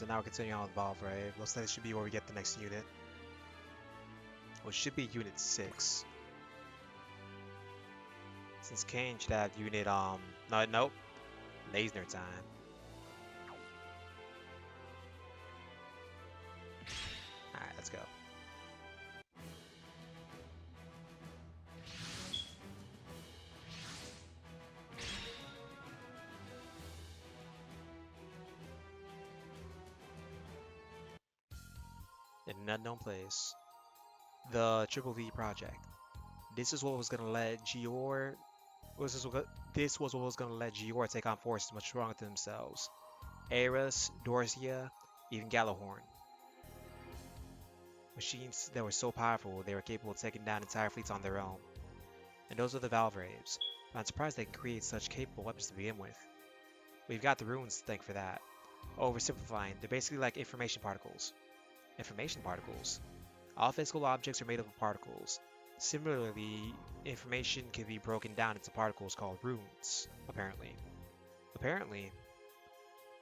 now we're continuing on with Valvrave. Looks like it should be where we get the next unit. Which should be Unit 6. Since Kane should have unit, no, nope. Lasner time. Alright, let's go. In an unknown place. The Triple V project. This is what was gonna let Gior. This was what was gonna let Gior take on forces much stronger than themselves. Eris, Dorsia, even Gallahorn. Machines that were so powerful they were capable of taking down entire fleets on their own. And those are the Valvraves. But I'm surprised they can create such capable weapons to begin with. We've got the runes to thank for that. Oversimplifying, they're basically like information particles. Information particles? All physical objects are made up of particles. Similarly, information can be broken down into particles called runes, apparently. Apparently?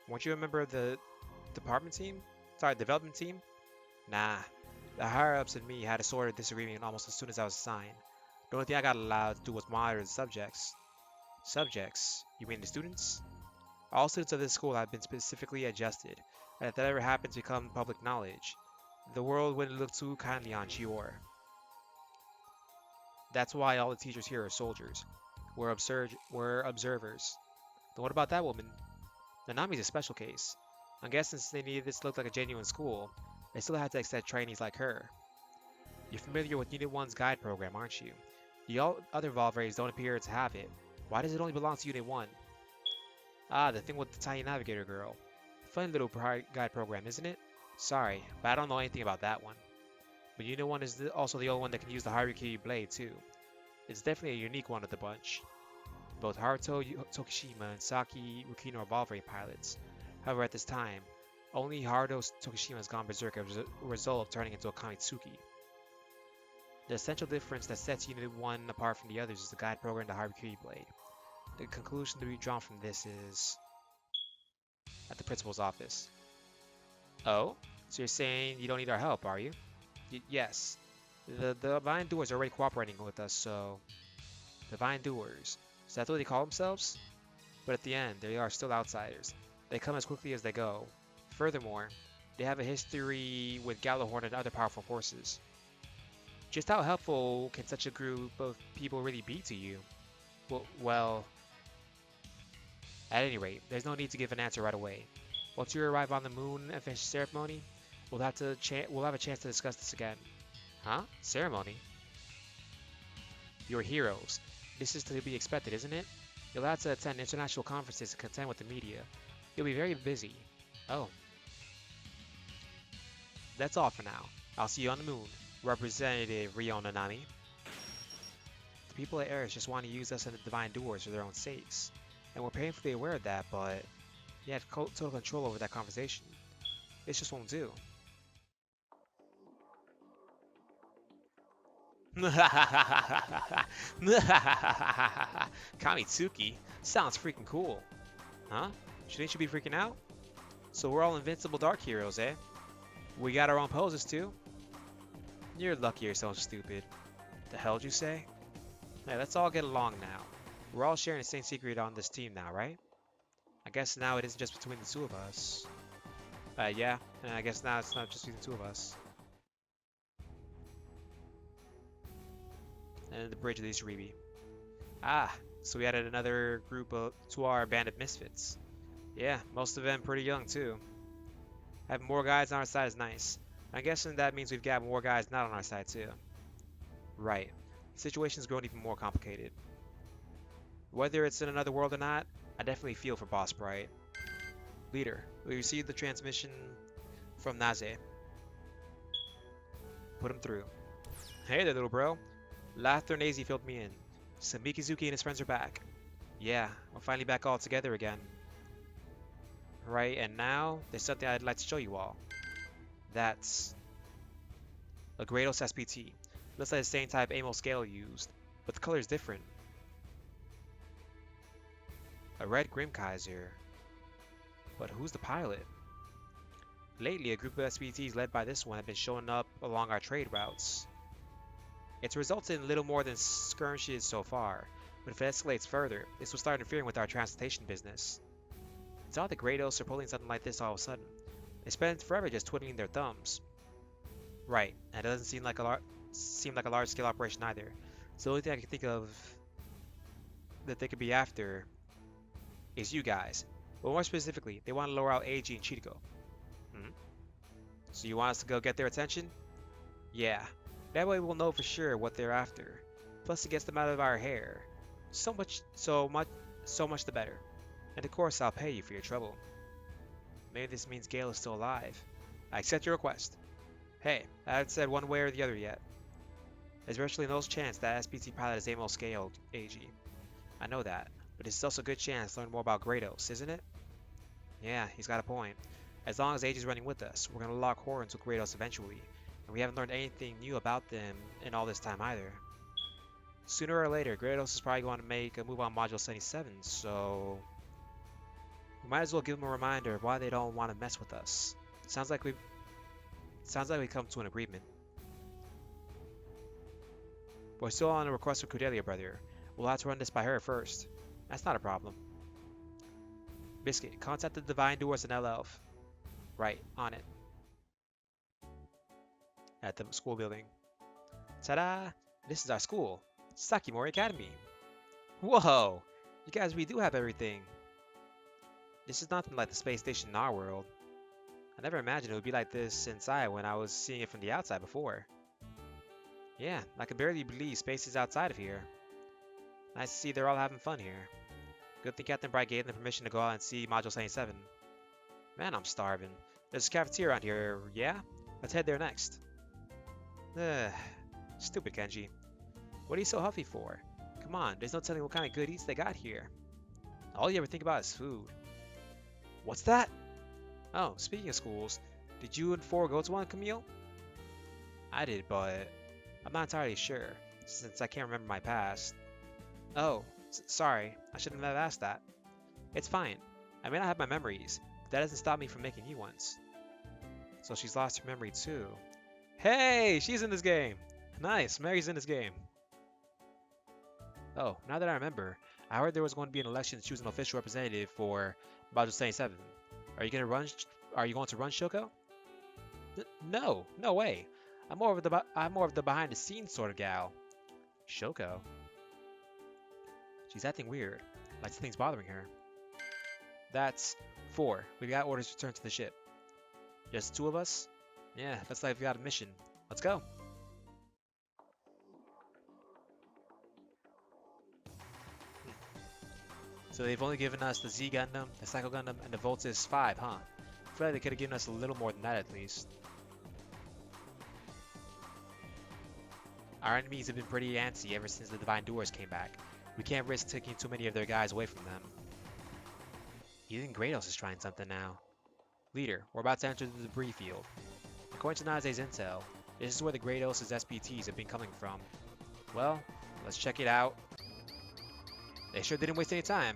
Weren't you a member of the development team? Nah. The higher-ups and me had a sort of disagreement almost as soon as I was assigned. The only thing I got allowed to do was monitor the subjects. Subjects? You mean the students? All students of this school have been specifically adjusted, and if that ever happens to become public knowledge, the world wouldn't look too kindly on Chior. That's why all the teachers here are soldiers. We're observers. Then what about that woman? Nanami's a special case. I guess since they needed this to look like a genuine school, they still had to accept trainees like her. You're familiar with Unit 1's guide program, aren't you? The other Valvraves don't appear to have it. Why does it only belong to Unit 1? Ah, the thing with the tiny navigator girl. Fun little guide program, isn't it? Sorry, but I don't know anything about that one. But Unit 1 is also the only one that can use the Haruki blade too. It's definitely a unique one of the bunch. Both Haruto Tokishima and Saki Rukino are Valvrave pilots. However, at this time, only Haruto Tokishima has gone berserk as a result of turning into a Kamitsuki. The essential difference that sets Unit 1 apart from the others is the guide program and the Haruki blade. The conclusion to be drawn from this is at the principal's office. Oh? So you're saying you don't need our help, are you? Yes. The Divine Doers are already cooperating with us, so... Divine Doers. Is that what they call themselves? But at the end, they are still outsiders. They come as quickly as they go. Furthermore, they have a history with Gallahorn and other powerful forces. Just how helpful can such a group of people really be to you? Well... At any rate, there's no need to give an answer right away. Once you arrive on the moon and finish the ceremony, we'll have a chance to discuss this again. Huh? Ceremony? You're heroes. This is to be expected, isn't it? You'll have to attend international conferences and contend with the media. You'll be very busy. Oh. That's all for now. I'll see you on the moon. Representative Ryo Nanami. The people at Eris just want to use us and the Divine Doers for their own sakes. And we're painfully aware of that, but you have total control over that conversation. This just won't do. Kamitsuki? Sounds freaking cool. Huh? Shouldn't you be freaking out? So we're all invincible dark heroes, eh? We got our own poses too? You're lucky you're so stupid. The hell did you say? Hey, let's all get along now. We're all sharing the same secret on this team now, right? I guess now it isn't just between the two of us. Yeah, and I guess now it's not just between the two of us. And the bridge of the Ishiribi. Ah, so we added another group to our band of misfits. Yeah, most of them pretty young too. Having more guys on our side is nice. I'm guessing that means we've got more guys not on our side too. Right. The situation's grown even more complicated. Whether it's in another world or not, I definitely feel for Boss Bright. Leader, we received the transmission from Naze. Put him through. Hey there, little bro. Laughter and Eiji filled me in. So Mikizuki and his friends are back. Yeah, we're finally back all together again. Right, and now, there's something I'd like to show you all. That's... a Grados SPT. Looks like the same type Amo scale used, but the color is different. A red Grimkaiser. But who's the pilot? Lately, a group of SPTs led by this one have been showing up along our trade routes. It's resulted in little more than skirmishes so far, but if it escalates further, this will start interfering with our transportation business. It's odd the Grados are pulling something like this all of a sudden. They spend forever just twiddling their thumbs. Right, and it doesn't seem like a large-scale operation either. So the only thing I can think of that they could be after is you guys. But more specifically, they want to lure out Eiji and Chitoko. Hmm? So you want us to go get their attention? Yeah. That way we'll know for sure what they're after. Plus it gets them out of our hair. So much the better. And of course I'll pay you for your trouble. Maybe this means Gale is still alive. I accept your request. Hey, I haven't said one way or the other yet. There's virtually no chance that SPT pilot is Amos Gale, Eiji. I know that, but it's also a good chance to learn more about Grados, isn't it? Yeah, he's got a point. As long as Eiji's running with us, we're gonna lock horns with Grados eventually, and we haven't learned anything new about them in all this time either. Sooner or later, Grados is probably going to make a move on Module 77, so we might as well give them a reminder of why they don't want to mess with us. Sounds like we come to an agreement. We're still on a request for Cordelia, brother. We'll have to run this by her first. That's not a problem. Biscuit, contact the Divine Doers and Elf. Right, on it. At the school building. Ta-da! This is our school, Sakimori Academy. Whoa! You guys really do have everything. This is nothing like the space station in our world. I never imagined it would be like this inside when I was seeing it from the outside before. Yeah, I can barely believe space is outside of here. Nice to see they're all having fun here. Good thing Captain Bright gave them permission to go out and see Module 77. Man, I'm starving. There's a cafeteria around here, yeah? Let's head there next. Ugh, stupid Kenji. What are you so huffy for? Come on, there's no telling what kind of good eats they got here. All you ever think about is food. What's that? Oh, speaking of schools, did you and 4 go to one, Camille? I did, but I'm not entirely sure, since I can't remember my past. Oh, sorry, I shouldn't have asked that. It's fine. I may not have my memories, but that doesn't stop me from making new ones. So she's lost her memory too. Hey, she's in this game! Nice, Mary's in this game. Oh, now that I remember, I heard there was going to be an election to choose an official representative for Module 77. Are you going to run Shoko? No, no way. I'm more of the behind the scenes sort of gal. Shoko? She's acting weird, like something's bothering her. That's 4. We got orders to return to the ship. Just 2 of us? Yeah, looks like we got a mission. Let's go. So they've only given us the Z Gundam, the Psycho Gundam, and the Voltus 5, huh? I feel like they could have given us a little more than that at least. Our enemies have been pretty antsy ever since the Divine Doers came back. We can't risk taking too many of their guys away from them. Even Grados is trying something now. Leader, we're about to enter the debris field. According to Naze's intel, this is where the Grados' SPTs have been coming from. Well, let's check it out. They sure didn't waste any time.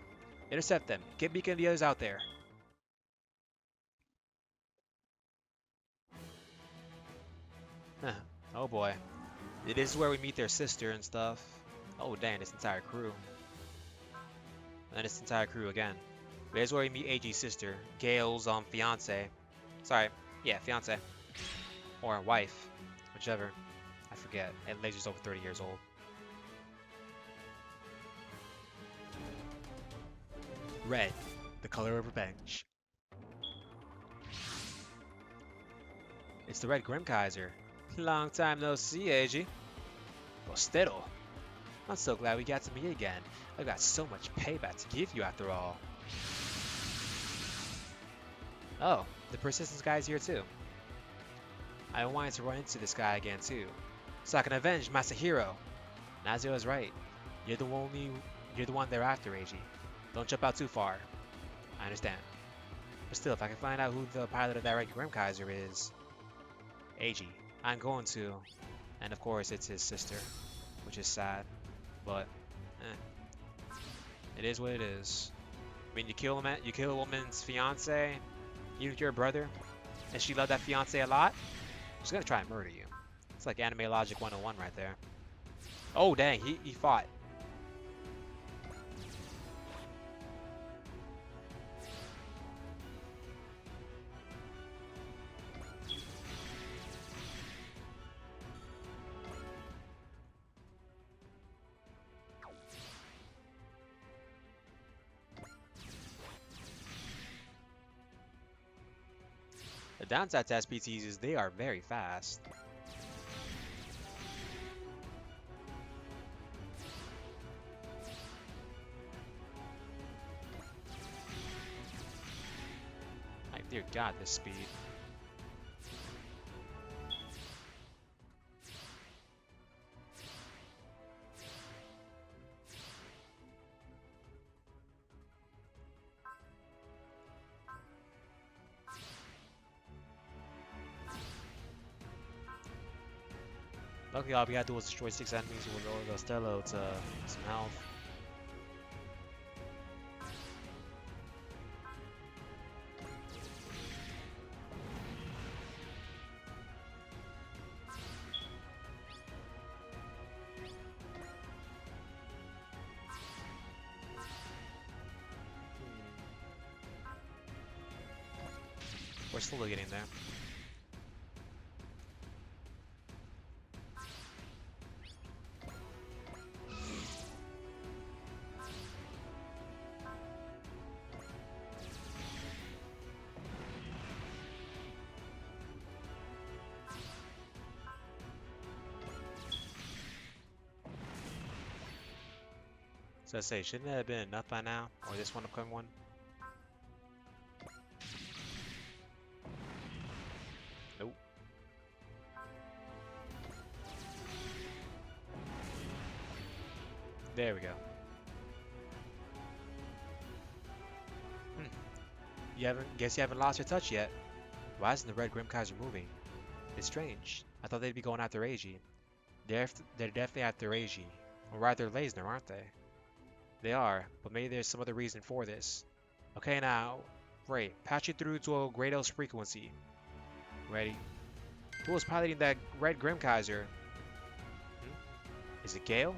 Intercept them. Get Beacon and the others out there. Huh. Oh boy. This is where we meet their sister and stuff. Oh dang, this entire crew. And this entire crew again. This is where we meet Eiji's sister, Gale's fiance. Sorry, yeah, fiance. Or wife. Whichever. I forget. And Laser's over 30 years old. Red, the color of revenge. It's the Red Gradosian. Long time no see, Eiji. Postero. I'm so glad we got to meet again. I've got so much payback to give you after all. Oh, the Persistence guy's here too. I wanted to run into this guy again too, so I can avenge Masahiro. Nazio is right. You're the one they're after, Eiji. Don't jump out too far. I understand. But still, if I can find out who the pilot of that Red Gradosian is, Eiji, I'm going to. And of course, it's his sister, which is sad, but it is what it is. I mean, you kill a woman's fiance, even if you're a brother. And she loved that fiance a lot? She's gonna try and murder you. It's like anime logic 101 right there. Oh, dang, he fought. The downside to SPTs is they are very fast. Like, dear God, this speed. Luckily, all we gotta do was destroy 6 enemies with lower the Stello to some health. We're slowly getting there. So I say, shouldn't that have been enough by now? Or this one upcoming one? Nope. There we go. Guess you haven't lost your touch yet. Why isn't the Red Gradokaiser moving? It's strange. I thought they'd be going after Eiji. They're definitely after Eiji. Or rather Leisner, aren't they? They are, but maybe there's some other reason for this. Okay now, Ray, patch it through to a Grados frequency. Ready? Who was piloting that Red Gradokaiser? Is it Gale?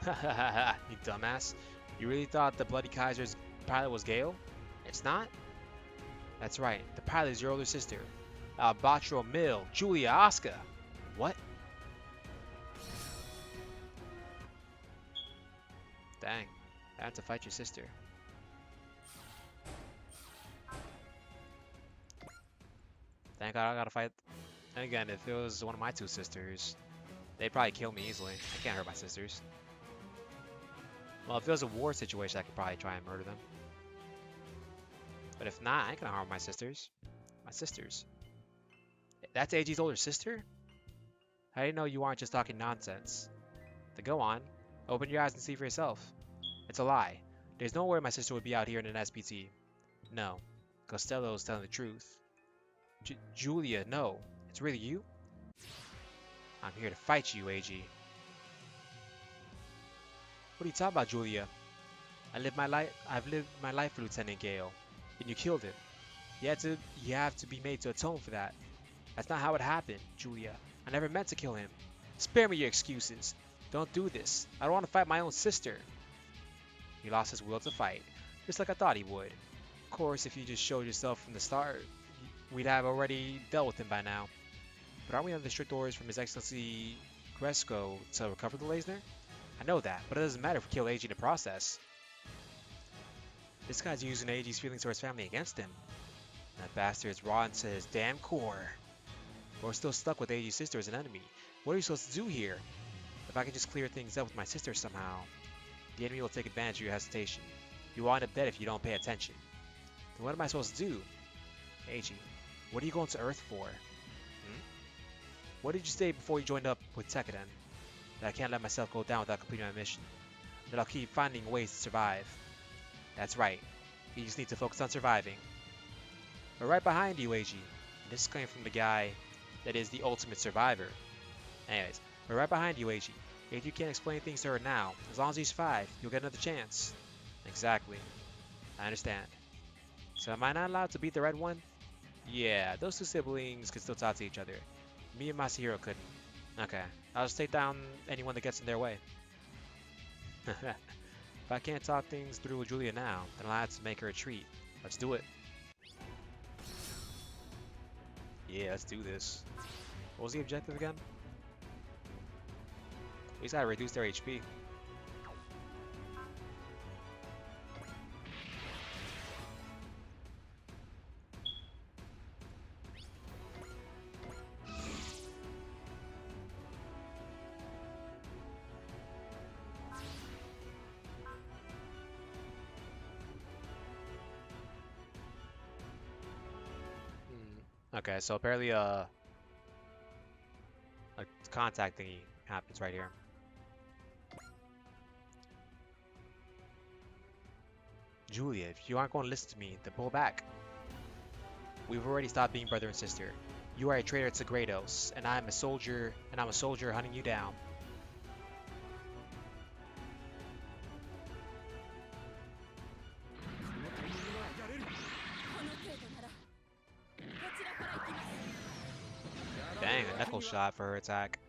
Hahaha, you dumbass. You really thought the bloodykaiser's pilot was Gale? It's not? That's right, the pilot is your older sister. Albatro Mill, Julia Oscar. What? Dang, I have to fight your sister. Thank God I gotta fight. And again, if it was one of my two sisters, they'd probably kill me easily. I can't hurt my sisters. Well, if it was a war situation, I could probably try and murder them. But if not, I ain't gonna harm my sisters. My sisters. That's Eiji's older sister? I didn't know you aren't just talking nonsense. Then go on. Open your eyes and see for yourself. It's a lie. There's no way my sister would be out here in an SPT. No. Costello is telling the truth. Julia, no. It's really you? I'm here to fight you, Eiji. What are you talking about, Julia? I've lived my life for Lieutenant Gale, and you killed him. You have to be made to atone for that. That's not how it happened, Julia. I never meant to kill him. Spare me your excuses. Don't do this. I don't want to fight my own sister. He lost his will to fight, just like I thought he would. Of course, if you just showed yourself from the start, we'd have already dealt with him by now. But aren't we under strict orders from His Excellency Gresco to recover the Leisner? I know that, but it doesn't matter if we kill Eiji in the process. This guy's using Eiji's feelings towards family against him. That bastard is raw into his damn core. But we're still stuck with Eiji's sister as an enemy. What are you supposed to do here? If I could just clear things up with my sister somehow, the enemy will take advantage of your hesitation. You will end up dead if you don't pay attention. Then what am I supposed to do? Eiji, what are you going to Earth for? What did you say before you joined up with Tekkaden? That I can't let myself go down without completing my mission. That I'll keep finding ways to survive. That's right. You just need to focus on surviving. We're right behind you, Eiji. And this is coming from the guy that is the ultimate survivor. Anyways, we're right behind you, Eiji. If you can't explain things to her now, as long as you survive, you'll get another chance. Exactly. I understand. So am I not allowed to beat the red one? Yeah, those two siblings could still talk to each other. Me and Masahiro couldn't. Okay, I'll just take down anyone that gets in their way. If I can't talk things through with Julia now, then I'll have to make her a treat. Let's do it. Yeah, let's do this. What was the objective again? We just gotta reduce their HP. Okay, so apparently a contact thingy happens right here. Julia, if you aren't going to listen to me, then pull back. We've already stopped being brother and sister. You are a traitor to Grados, and I'm a soldier hunting you down. Dang, a knuckle shot for her attack.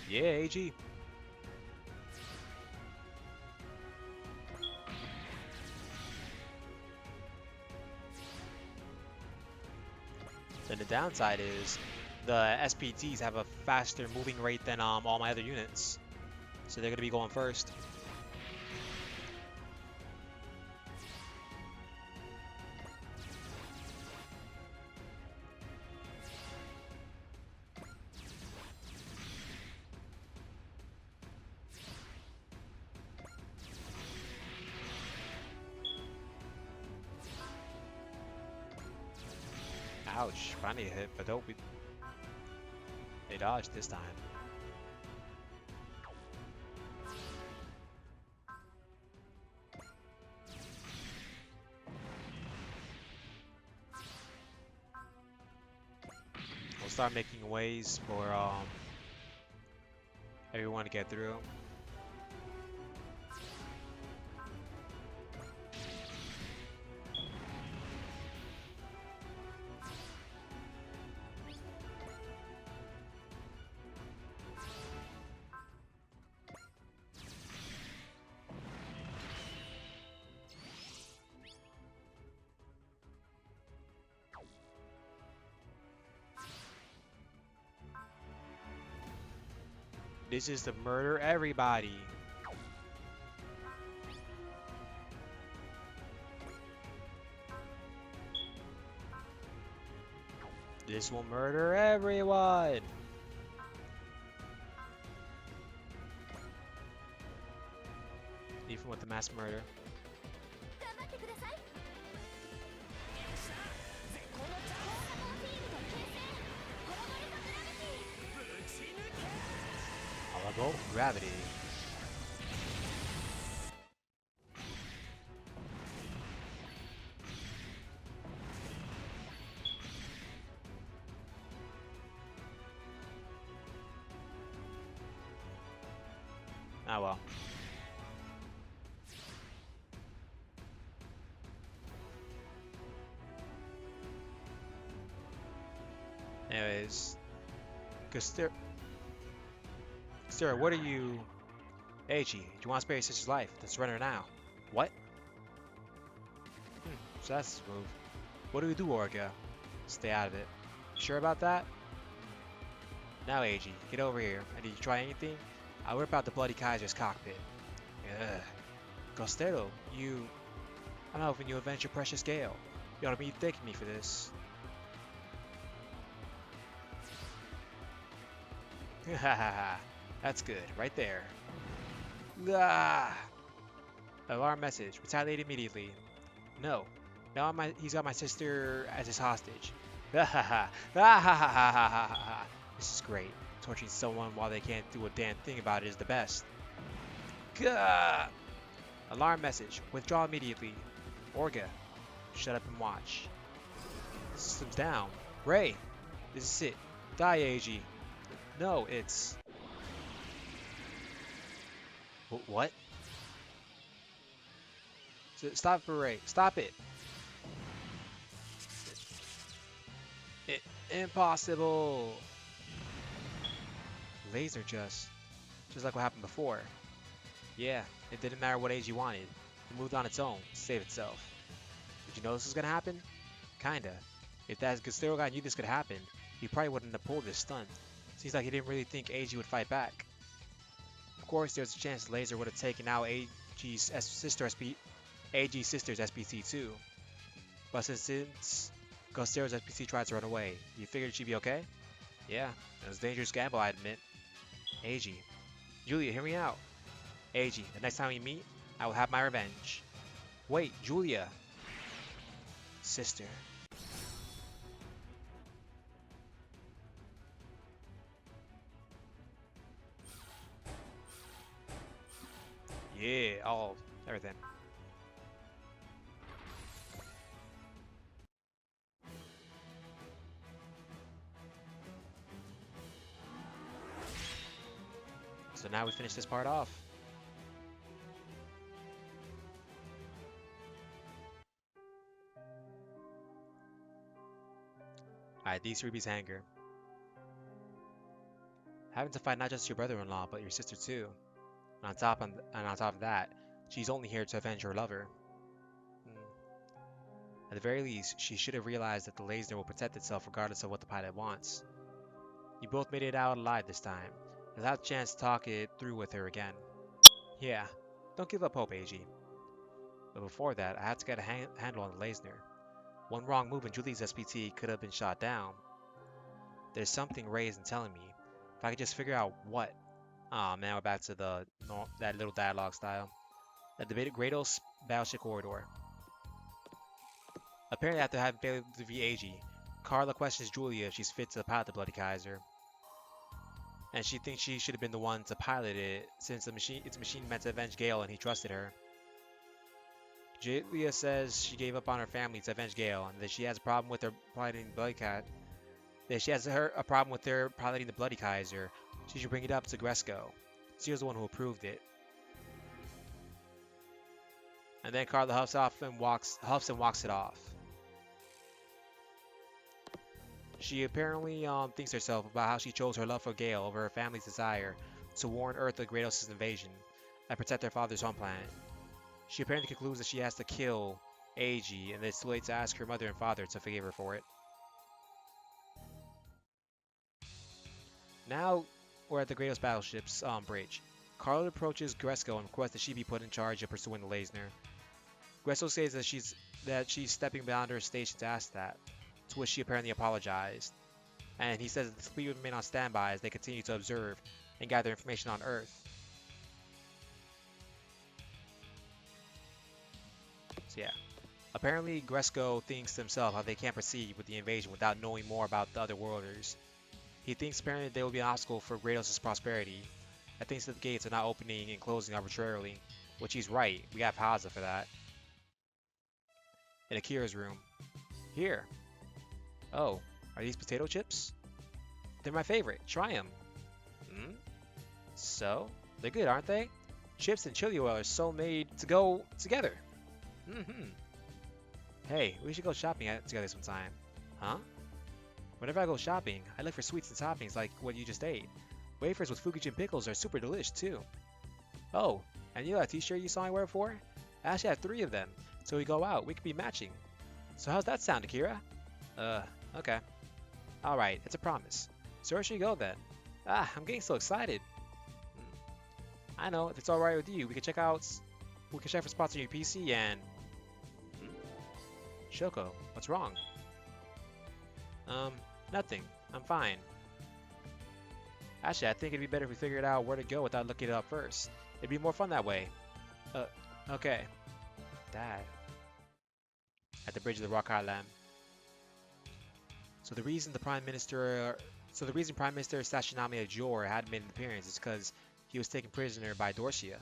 Yeah, Eiji. Then the downside is the SPTs have a faster moving rate than all my other units. So they're going to be going first. Ouch, finally a hit, but don't be... They dodged this time. We'll start making ways for everyone to get through. This is to murder everybody. This will murder everyone. Even with the mass murder. I'll go gravity. Ah well. Anyways, Sir, what are you? Eiji, do you want to spare your sister's life? Let's run her now. What? So that's the move. What do we do, Orga? Stay out of it. Sure about that? Now, Eiji, get over here. And did you try anything? I whip out the bloodykaiser's cockpit. Ugh. Costello, I'm helping you avenge your precious Gale. You ought to be thanking me for this. Hahaha. That's good, right there. Ah! Alarm message. Retaliate immediately. No. Now he's got my sister as his hostage. This is great. Torturing someone while they can't do a damn thing about it is the best. Gah! Alarm message. Withdraw immediately. Orga. Shut up and watch. System's down. Ray. This is it. Die, Eiji. No, it's... What? Stop it, Ray. Stop it. I Impossible. Laser just like what happened before. Yeah, it didn't matter what Eiji wanted. It moved on its own to save itself. Did you know this was gonna happen? Kinda. If that Gastero guy knew this could happen, he probably wouldn't have pulled this stunt. Seems like he didn't really think Eiji would fight back. Of course, there's a chance Laser would have taken out Eiji's sister's SPC too. But since Gastero's SPC tried to run away, you figured she'd be okay? Yeah, it was a dangerous gamble, I admit. Eiji. Julia, hear me out. Eiji, the next time we meet, I will have my revenge. Wait, Julia. Sister. Yeah, all, everything. So now we finish this part off. Alright, D3B's hangar. Having to fight not just your brother-in-law, but your sister too. And on top of that, she's only here to avenge her lover. At the very least, she should have realized that the laser will protect itself regardless of what the pilot wants. You both made it out alive this time. You'll have a chance to talk it through with her again. Yeah, don't give up hope, Eiji. But before that, I had to get a handle on the laser. One wrong move and Julie's SPT could have been shot down. There's something Ray isn't telling me. If I could just figure out what. Aw, man, we're back to that little dialogue style. At the Grados battleship corridor. Apparently, after having failed to defeat Eiji, Carla questions Julia if she's fit to pilot the bloodykaiser. And she thinks she should have been the one to pilot it, since it's a machine meant to avenge Gale and he trusted her. Julia says she gave up on her family to avenge Gale, and that she has a problem with her piloting the bloodykaiser. That she has a problem with her piloting the bloodykaiser. She should bring it up to Gresco. She was the one who approved it. And then Carla huffs and walks it off. She apparently thinks herself about how she chose her love for Gale over her family's desire to warn Earth of Grados' invasion and protect their father's home planet. She apparently concludes that she has to kill Eiji, and that it's too late to ask her mother and father to forgive her for it. Now we're at the Grados battleship's bridge. Carla approaches Gresco and requests that she be put in charge of pursuing the laser. Gresco says that she's stepping beyond her station to ask that, to which she apparently apologized. And he says that the fleet would remain on standby as they continue to observe and gather information on Earth. So yeah, apparently Gresco thinks to himself how they can't proceed with the invasion without knowing more about the other worlders. He thinks apparently they will be an obstacle for Grados' prosperity. And thinks that the gates are not opening and closing arbitrarily, which he's right. We have Haza for that. In Akira's room. Here. Oh, are these potato chips? They're my favorite. Try them. So? They're good, aren't they? Chips and chili oil are so made to go together. Hey, we should go shopping together sometime. Huh? Whenever I go shopping, I look for sweets and toppings like what you just ate. Wafers with Fukuchin pickles are super delish too. Oh, and you know that t-shirt you saw me wear before? I actually have 3 of them, so we go out, we could be matching. So how's that sound, Akira? Okay. Alright, it's a promise. So where should we go then? I'm getting so excited. I know, if it's alright with you, we can check for spots on your PC and... Shoko, what's wrong? Nothing. I'm fine. Actually, I think it'd be better if we figured out where to go without looking it up first. It'd be more fun that way. Okay. Dad. At the bridge of the Rock Island. So the reason Prime Minister Sashinami Ajor hadn't made an appearance is because he was taken prisoner by Dorsia.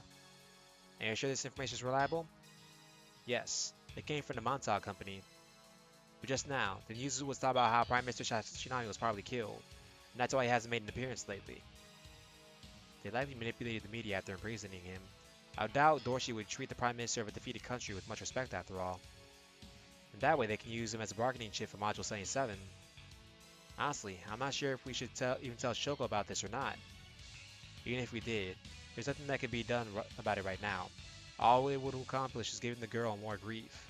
And you're sure this information is reliable? Yes. It came from the Montauk Company. But just now, the news was talking about how Prime Minister Sashinami was probably killed. And that's why he hasn't made an appearance lately. They likely manipulated the media after imprisoning him. I doubt Dorshi would treat the Prime Minister of a defeated country with much respect after all. And that way they can use him as a bargaining chip for Module 77. Honestly, I'm not sure if we should even tell Shoko about this or not. Even if we did, there's nothing that can be done about it right now. All it would accomplish is giving the girl more grief.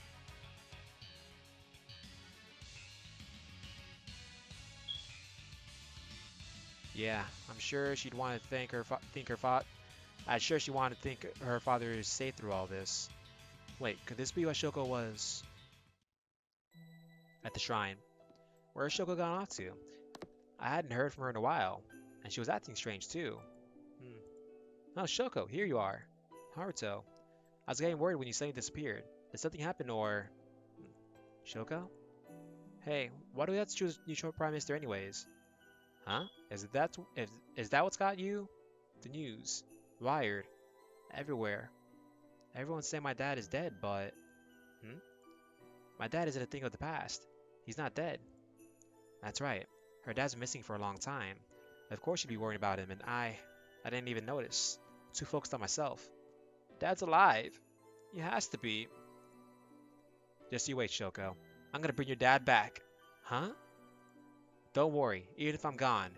Yeah, I'm sure she'd want to thank her I'm sure she wanted to think her father is safe through all this. Wait, could this be what Shoko was at the shrine? Where's Shoko gone off to? I hadn't heard from her in a while, and she was acting strange too. Oh, Shoko, here you are. Haruto, I was getting worried when you suddenly disappeared. Did something happen or... Shoko? Hey, why do we have to choose neutral prime minister anyways? Huh? Is that what's got you? The news. Wired. Everywhere. Everyone's saying my dad is dead, but... My dad isn't a thing of the past. He's not dead. That's right. Her dad's been missing for a long time. Of course she'd be worried about him, and I didn't even notice. Too focused on myself. Dad's alive. He has to be. Just you wait, Shoko. I'm gonna bring your dad back. Huh? Don't worry, even if I'm gone.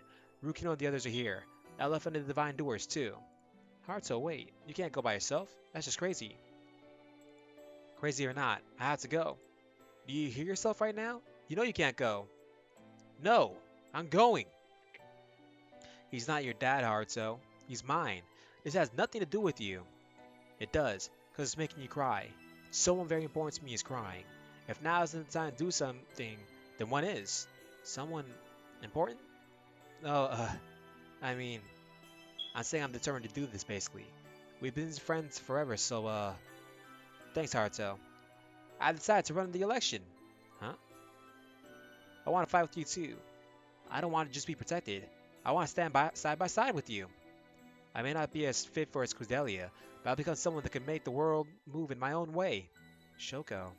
Rukino and the others are here. Elephant and the Divine Doers, too. Haruto, wait. You can't go by yourself. That's just crazy. Crazy or not, I have to go. Do you hear yourself right now? You know you can't go. No, I'm going. He's not your dad, Haruto. He's mine. This has nothing to do with you. It does, because it's making you cry. Someone very important to me is crying. If now isn't the time to do something, then when is? Someone important? Oh, I mean, I'm saying I'm determined to do this, basically. We've been friends forever, so, thanks, Haruto. I decided to run in the election. Huh? I want to fight with you, too. I don't want to just be protected. I want to stand side by side with you. I may not be as fit for as Crudelia, but I'll become someone that can make the world move in my own way. Shoko,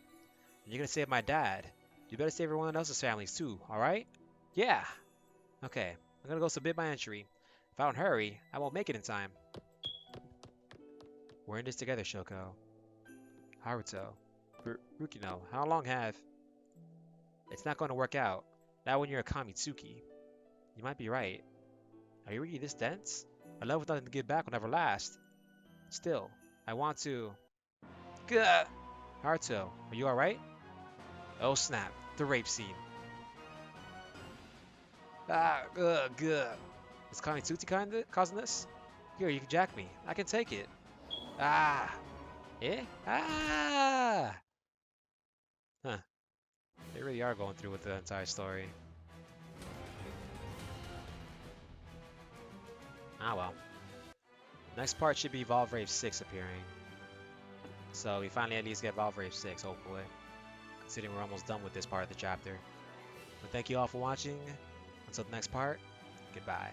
you're gonna save my dad. You better save everyone else's families too, alright? Yeah! Okay, I'm gonna go submit my entry. If I don't hurry, I won't make it in time. We're in this together, Shoko. Haruto. Rukino, how long have... It's not going to work out. Not when you're a Kamitsuki. You might be right. Are you really this dense? A love with nothing to give back will never last. Still, I want to... Gah! Haruto, are you alright? Oh snap, the rape scene. Gah. Is Kamitsuki causing this? Here, you can jack me. I can take it. Ah! Eh? Ah! Huh. They really are going through with the entire story. Ah well. Next part should be Valvrave 6 appearing. So we finally at least get Valvrave 6, hopefully. Considering we're almost done with this part of the chapter. But thank you all for watching. Until the next part, goodbye.